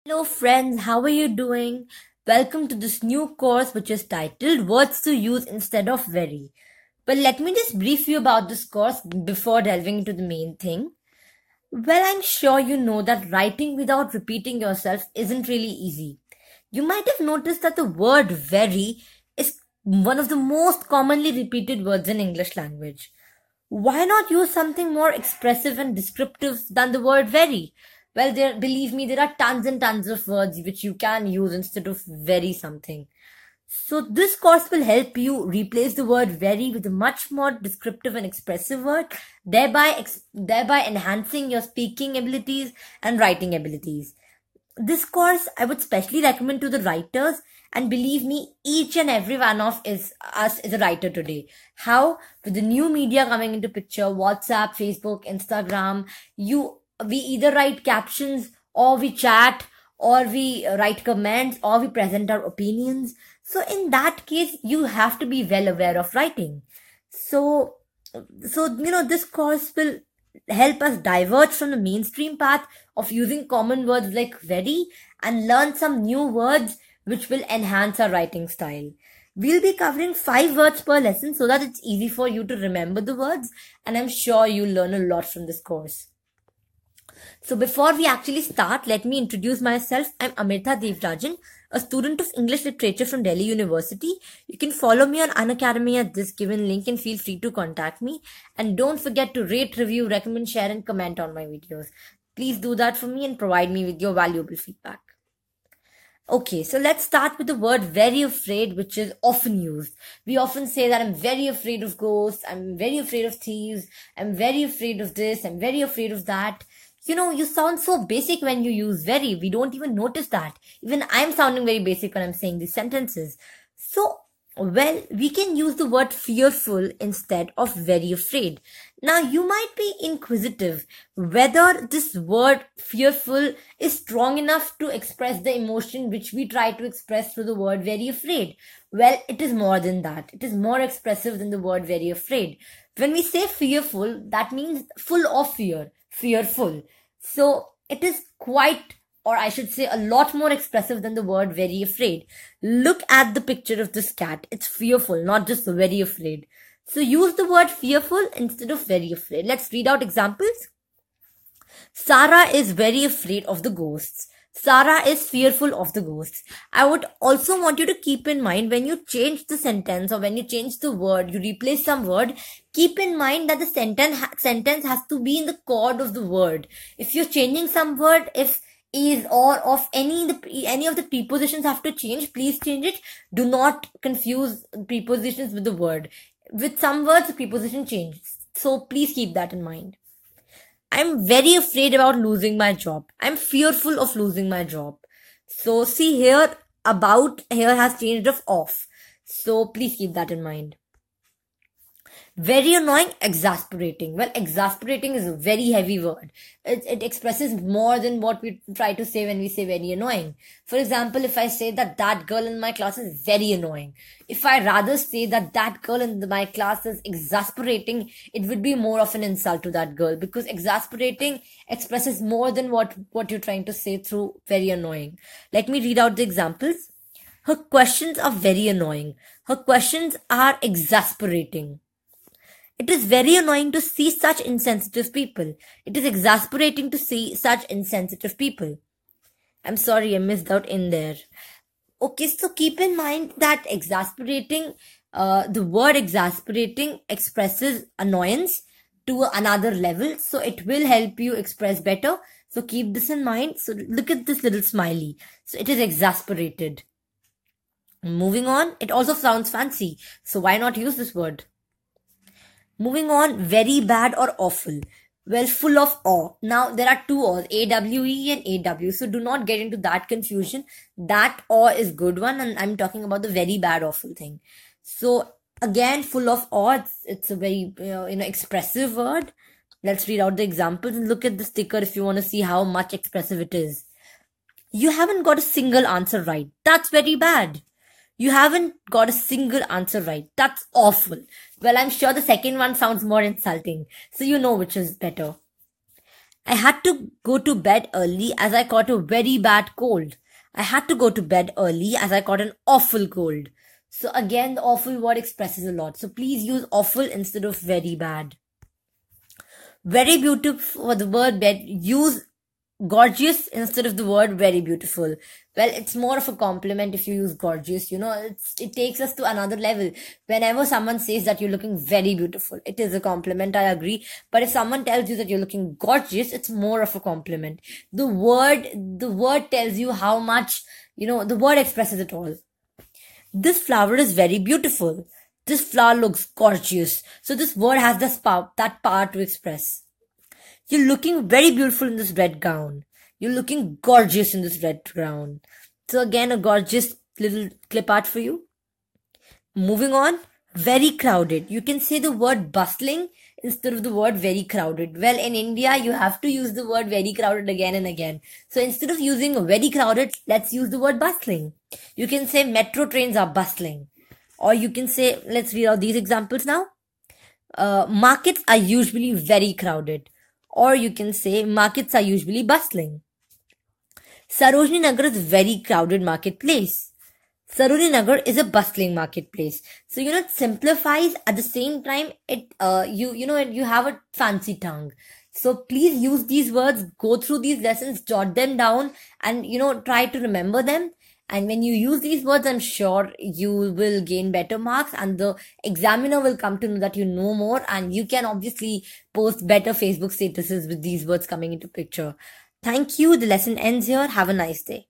Hello friends, how are you doing? Welcome to this new course which is titled Words to Use Instead of Very. But let me just brief you about this course before delving into the main thing. Well, I'm sure you know that writing without repeating yourself isn't really easy. You might have noticed that the word very is one of the most commonly repeated words in English language. Why not use something more expressive and descriptive than the word very? Well, believe me, there are tons and tons of words which you can use instead of very something. So this course will help you replace the word very with a much more descriptive and expressive word, thereby enhancing your speaking abilities and writing abilities. This course I would specially recommend to the writers, and believe me, each and every one of us is a writer today. How? With the new media coming into picture, WhatsApp, Facebook, Instagram, we either write captions or we chat or we write comments or we present our opinions. So in that case, you have to be well aware of writing. So this course will help us diverge from the mainstream path of using common words like very and learn some new words which will enhance our writing style. We'll be covering 5 words per lesson so that it's easy for you to remember the words, and I'm sure you'll learn a lot from this course. So before we actually start, let me introduce myself. I'm Amirtha Devarajan, a student of English literature from Delhi University. You can follow me on Unacademy at this given link and feel free to contact me. And don't forget to rate, review, recommend, share and comment on my videos. Please do that for me and provide me with your valuable feedback. Okay, so let's start with the word very afraid, which is often used. We often say that I'm very afraid of ghosts, I'm very afraid of thieves, I'm very afraid of this, I'm very afraid of that. You sound so basic when you use very. We don't even notice that. Even I'm sounding very basic when I'm saying these sentences. So, well, we can use the word fearful instead of very afraid. Now, you might be inquisitive whether this word fearful is strong enough to express the emotion which we try to express through the word very afraid. Well, it is more than that. It is more expressive than the word very afraid. When we say fearful, that means full of fear, fearful. So it is quite, or I should say, a lot more expressive than the word very afraid. Look at the picture of this cat. It's fearful, not just very afraid. So use the word fearful instead of very afraid. Let's read out examples. Sarah is very afraid of the ghosts. Sarah is fearful of the ghosts. I would also want you to keep in mind when you change the sentence or when you change the word, you replace some word, keep in mind that the sentence has to be in the chord of the word. If you're changing some word, if is or of any of the prepositions have to change, please change it. Do not confuse prepositions with the word. With some words, the preposition changes. So please keep that in mind. I'm very afraid about losing my job. I'm fearful of losing my job. So see here, about here has changed of off. So please keep that in mind. Very annoying, exasperating. Well, exasperating is a very heavy word. It expresses more than what we try to say when we say very annoying. For example, if I say that girl in my class is very annoying, if I rather say that girl in my class is exasperating, it would be more of an insult to that girl, because exasperating expresses more than what you're trying to say through very annoying. Let me read out the examples. Her questions are very annoying. Her questions are exasperating. It is very annoying to see such insensitive people. It is exasperating to see such insensitive people. I'm sorry, I missed out in there. Okay, so keep in mind that the word exasperating expresses annoyance to another level. So it will help you express better. So keep this in mind. So look at this little smiley. So it is exasperated. Moving on, it also sounds fancy. So why not use this word? Moving on, very bad or awful. Well, full of awe. Now, there are two awes, AWE and AW. So do not get into that confusion. That awe is good one, and I'm talking about the very bad, awful thing. So again, full of awe. It's a very expressive word. Let's read out the examples and look at the sticker if you want to see how much expressive it is. You haven't got a single answer right. That's very bad. You haven't got a single answer right. That's awful. Well, I'm sure the second one sounds more insulting. So you know which is better. I had to go to bed early as I caught a very bad cold. I had to go to bed early as I caught an awful cold. So again, the awful word expresses a lot. So please use awful instead of very bad. Very beautiful for the word bed. Use gorgeous instead of the word very beautiful. Well, it's more of a compliment if you use gorgeous. It takes us to another level. Whenever someone says that you're looking very beautiful, it is a compliment, I agree. But if someone tells you that you're looking gorgeous, it's more of a compliment. The word tells you how much, the word expresses it all. This flower is very beautiful. This flower looks gorgeous. So this word has that power to express. You're looking very beautiful in this red gown. You're looking gorgeous in this red gown. So again, a gorgeous little clip art for you. Moving on, very crowded. You can say the word bustling instead of the word very crowded. Well, in India, you have to use the word very crowded again and again. So instead of using very crowded, let's use the word bustling. You can say metro trains are bustling. Or you can say, let's read out these examples now. Markets are usually very crowded. Or you can say markets are usually bustling. Sarojini Nagar is a very crowded marketplace. Sarojini Nagar is a bustling marketplace. So, it simplifies at the same time. You have a fancy tongue. So please use these words, go through these lessons, jot them down, and, try to remember them. And when you use these words, I'm sure you will gain better marks and the examiner will come to know that you know more, and you can obviously post better Facebook statuses with these words coming into picture. Thank you. The lesson ends here. Have a nice day.